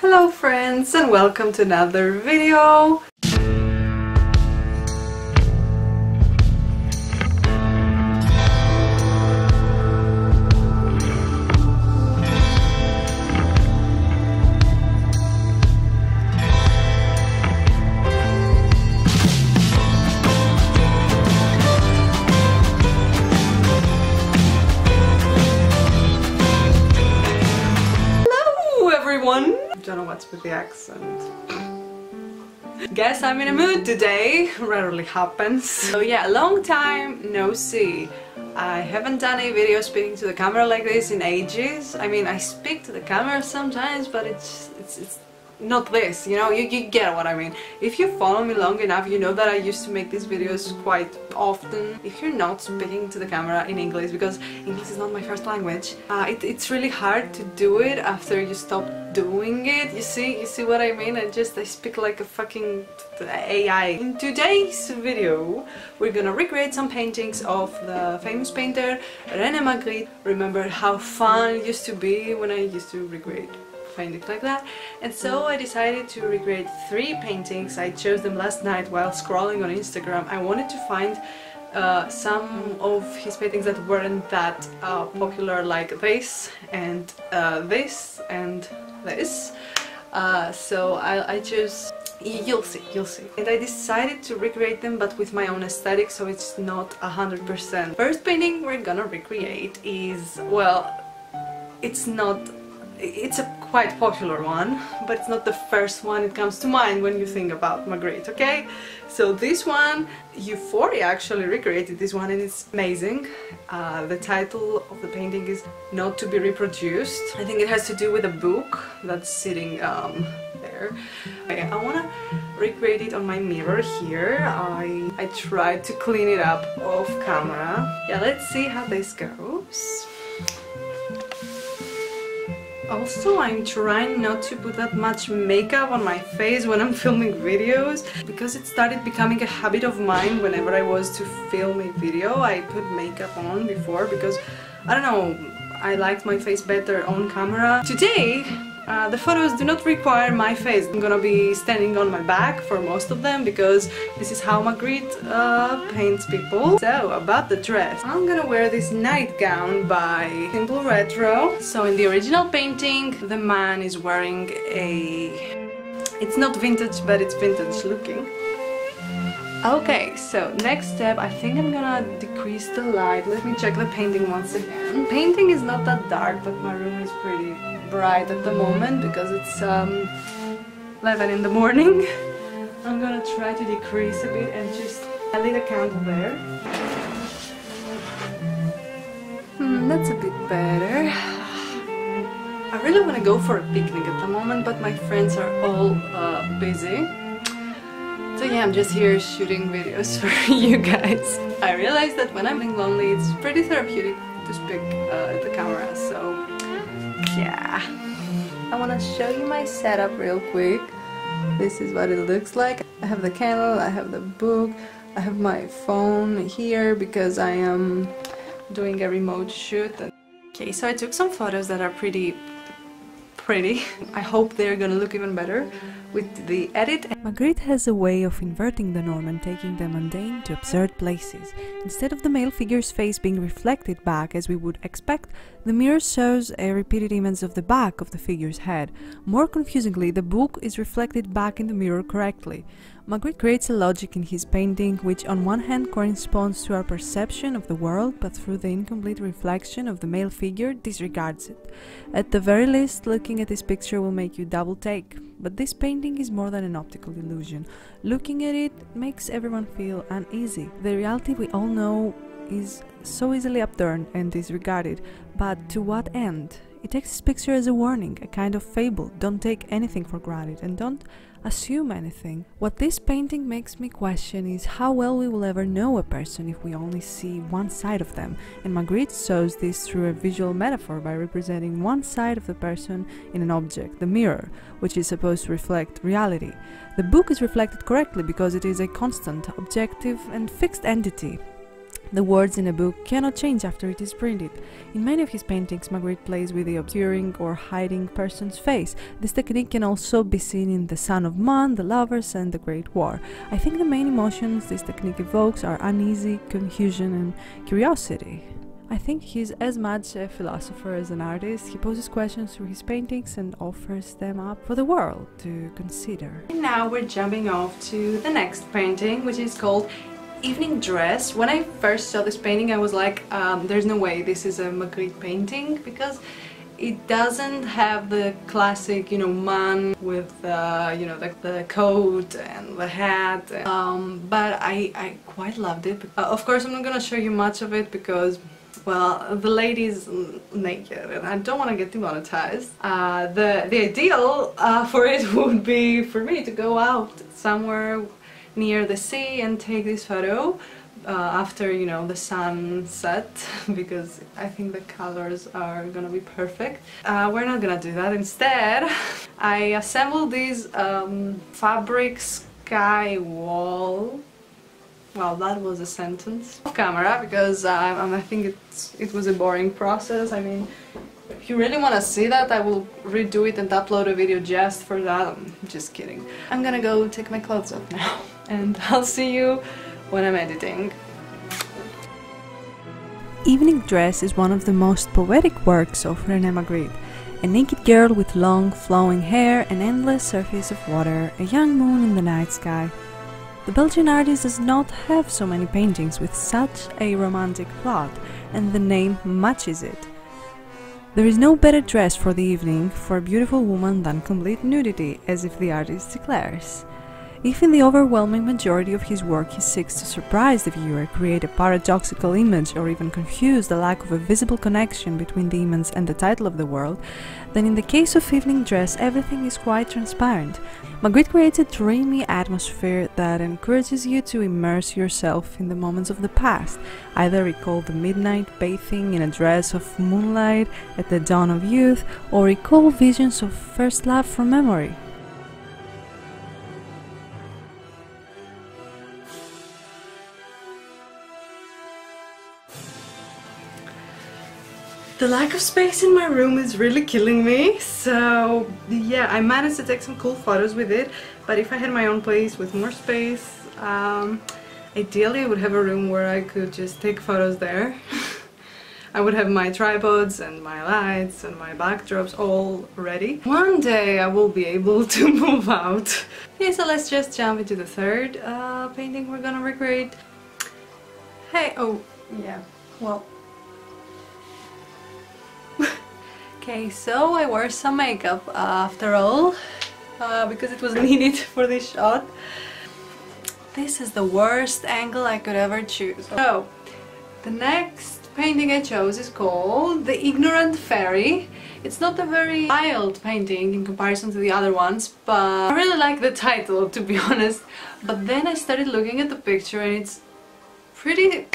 Hello friends and welcome to another video. Don't know what's with the accent. Guess I'm in a mood today. Rarely happens. So yeah, long time no see. I haven't done a video speaking to the camera like this in ages. I mean, I speak to the camera sometimes, but it's not this, you know, you get what I mean. If you follow me long enough, you know that I used to make these videos quite often. If you're not speaking to the camera in English, because English is not my first language, it's really hard to do it after you stop doing it. You see what I mean? I speak like a fucking AI. In today's video, we're gonna recreate some paintings of the famous painter René Magritte. Remember how fun it used to be when I used to recreate paintings like that, and so I decided to recreate 3 paintings. I chose them last night while scrolling on Instagram. I wanted to find some of his paintings that weren't that popular, like this and this and this. So I chose, you'll see. And I decided to recreate them, but with my own aesthetic, so it's not 100%. First painting we're gonna recreate is, well, it's a quite popular one, but it's not the first one it comes to mind when you think about Magritte, okay? So this one, Euphoria actually recreated this one and it's amazing. The title of the painting is Not to be Reproduced. I think it has to do with a book that's sitting there. I want to recreate it on my mirror here. I tried to clean it up off camera. Yeah, let's see how this goes. Also, I'm trying not to put that much makeup on my face when I'm filming videos, because it started becoming a habit of mine. Whenever I was to film a video, I put makeup on before, because I don't know, I liked my face better on camera. Today, the photos do not require my face. I'm gonna be standing on my back for most of them, because this is how Magritte paints people. So, about the dress. I'm gonna wear this nightgown by Simple Retro. So in the original painting, the man is wearing it's not vintage, but it's vintage looking. Okay, so next step, I think I'm gonna decrease the light. Let me check the painting once again. Painting is not that dark, but my room is pretty bright at the moment because it's 11 in the morning. I'm gonna try to decrease a bit and just lit a candle there. That's a bit better. I really want to go for a picnic at the moment, but my friends are all busy. So yeah, I'm just here shooting videos for you guys. I realized that when I'm being lonely, it's pretty therapeutic to speak at the camera, so yeah. I want to show you my setup real quick. This is what it looks like. I have the candle, I have the book, I have my phone here because I am doing a remote shoot. Okay, so I took some photos that are pretty. I hope they're gonna look even better with the edit. Magritte has a way of inverting the norm and taking the mundane to absurd places. Instead of the male figure's face being reflected back as we would expect, the mirror shows a repeated image of the back of the figure's head. More confusingly, the book is reflected back in the mirror correctly. Magritte creates a logic in his painting which on one hand corresponds to our perception of the world, but through the incomplete reflection of the male figure disregards it. At the very least, looking at this picture will make you double take. But this painting is more than an optical illusion. Looking at it makes everyone feel uneasy. The reality we all know is so easily upturned and disregarded, but to what end? It takes this picture as a warning, a kind of fable. Don't take anything for granted and don't assume anything. What this painting makes me question is how well we will ever know a person if we only see one side of them, and Magritte shows this through a visual metaphor by representing one side of the person in an object, the mirror, which is supposed to reflect reality. The book is reflected correctly because it is a constant, objective and fixed entity. The words in a book cannot change after it is printed. In many of his paintings, Magritte plays with the obscuring or hiding person's face. This technique can also be seen in The Son of Man, The Lovers, and The Great War. I think the main emotions this technique evokes are uneasy, confusion, and curiosity. I think he's as much a philosopher as an artist. He poses questions through his paintings and offers them up for the world to consider. And now we're jumping off to the next painting, which is called Evening Dress. When I first saw this painting, I was like, there's no way this is a Magritte painting, because it doesn't have the classic, man with, the coat and the hat. But I quite loved it. Of course, I'm not gonna show you much of it because, well, the lady's naked and I don't want to get demonetized. The ideal for it would be for me to go out somewhere near the sea and take this photo after, the sunset, because I think the colors are gonna be perfect. We're not gonna do that. Instead, I assembled these fabric sky wall. Well, that was a sentence off camera, because I think it was a boring process. I mean, if you really want to see that, I will redo it and upload a video just for that. I'm just kidding. I'm gonna go take my clothes off now, and I'll see you when I'm editing. Evening Dress is one of the most poetic works of René Magritte. A naked girl with long, flowing hair, an endless surface of water, a young moon in the night sky. The Belgian artist does not have so many paintings with such a romantic plot, and the name matches it. There is no better dress for the evening for a beautiful woman than complete nudity, as if the artist declares. If in the overwhelming majority of his work he seeks to surprise the viewer, create a paradoxical image, or even confuse the lack of a visible connection between the image and the title of the world, then in the case of Evening Dress everything is quite transparent. Magritte creates a dreamy atmosphere that encourages you to immerse yourself in the moments of the past, either recall the midnight bathing in a dress of moonlight at the dawn of youth, or recall visions of first love from memory. The lack of space in my room is really killing me, so yeah, I managed to take some cool photos with it, but if I had my own place with more space, ideally I would have a room where I could just take photos there. I would have my tripods and my lights and my backdrops all ready. One day I will be able to move out. Okay, so let's just jump into the third painting we're gonna recreate. Hey, oh yeah, well, okay, so I wore some makeup after all, because it was needed for this shot. This is the worst angle I could ever choose. So, the next painting I chose is called The Ignorant Fairy. It's not a very wild painting in comparison to the other ones, but I really like the title, to be honest. But then I started looking at the picture and it's pretty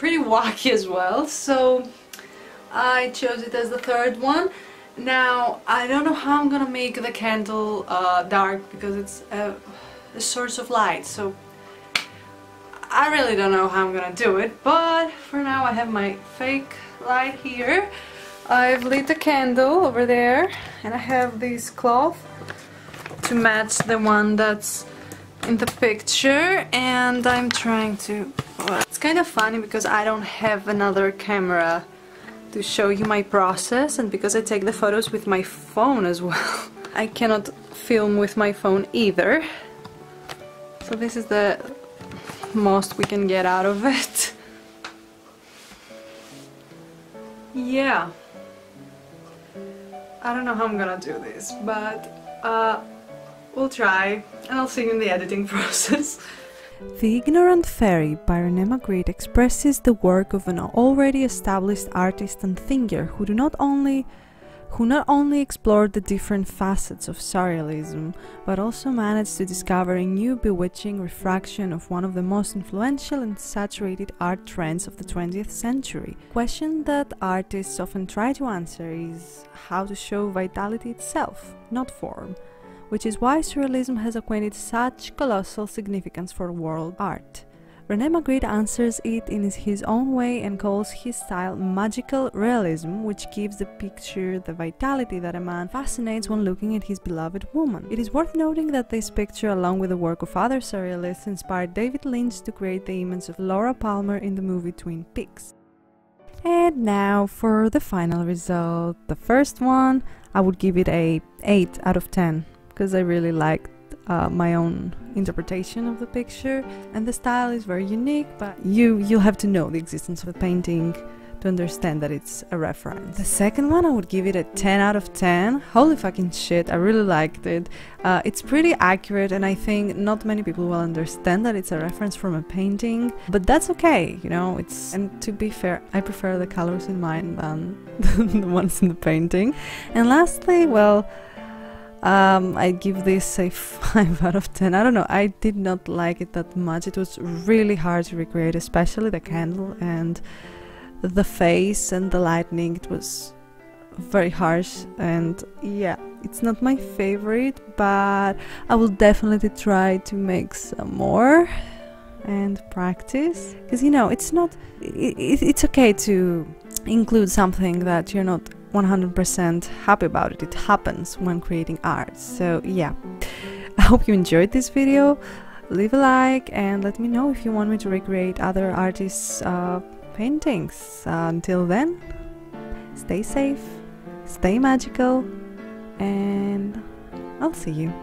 wacky as well, so I chose it as the third one. Now, I don't know how I'm gonna make the candle dark, because it's a source of light, so I really don't know how I'm gonna do it, but for now I have my fake light here. I've lit the candle over there, and I have this cloth to match the one that's in the picture, and I'm trying to... Well, it's kind of funny because I don't have another camera to show you my process, and because I take the photos with my phone as well, I cannot film with my phone either. So this is the most we can get out of it. Yeah, I don't know how I'm gonna do this, but we'll try, and I'll see you in the editing process. The Ignorant Fairy by René Magritte expresses the work of an already established artist and thinker who not only explored the different facets of surrealism, but also managed to discover a new bewitching refraction of one of the most influential and saturated art trends of the 20th century. The question that artists often try to answer is how to show vitality itself, not form, which is why surrealism has acquired such colossal significance for world art. René Magritte answers it in his own way and calls his style magical realism, which gives the picture the vitality that a man fascinates when looking at his beloved woman. It is worth noting that this picture, along with the work of other surrealists, inspired David Lynch to create the image of Laura Palmer in the movie Twin Peaks. And now for the final result. The first one, I would give it a 8 out of 10 because I really liked my own interpretation of the picture, and the style is very unique, but you'll have to know the existence of the painting to understand that it's a reference. The second one, I would give it a 10 out of 10. Holy fucking shit, I really liked it. It's pretty accurate, and I think not many people will understand that it's a reference from a painting, but that's okay, you know. And to be fair, I prefer the colors in mine than the ones in the painting. And lastly, well, I give this a 5 out of 10. I don't know, I did not like it that much. It was really hard to recreate, especially the candle and the face and the lightning. It was very harsh, and yeah, it's not my favorite, but I will definitely try to make some more and practice, because you know, it's okay to include something that you're not 100% happy about. It happens when creating art. So yeah, I hope you enjoyed this video. Leave a like and let me know if you want me to recreate other artists' paintings. Until then, stay safe, stay magical, and I'll see you.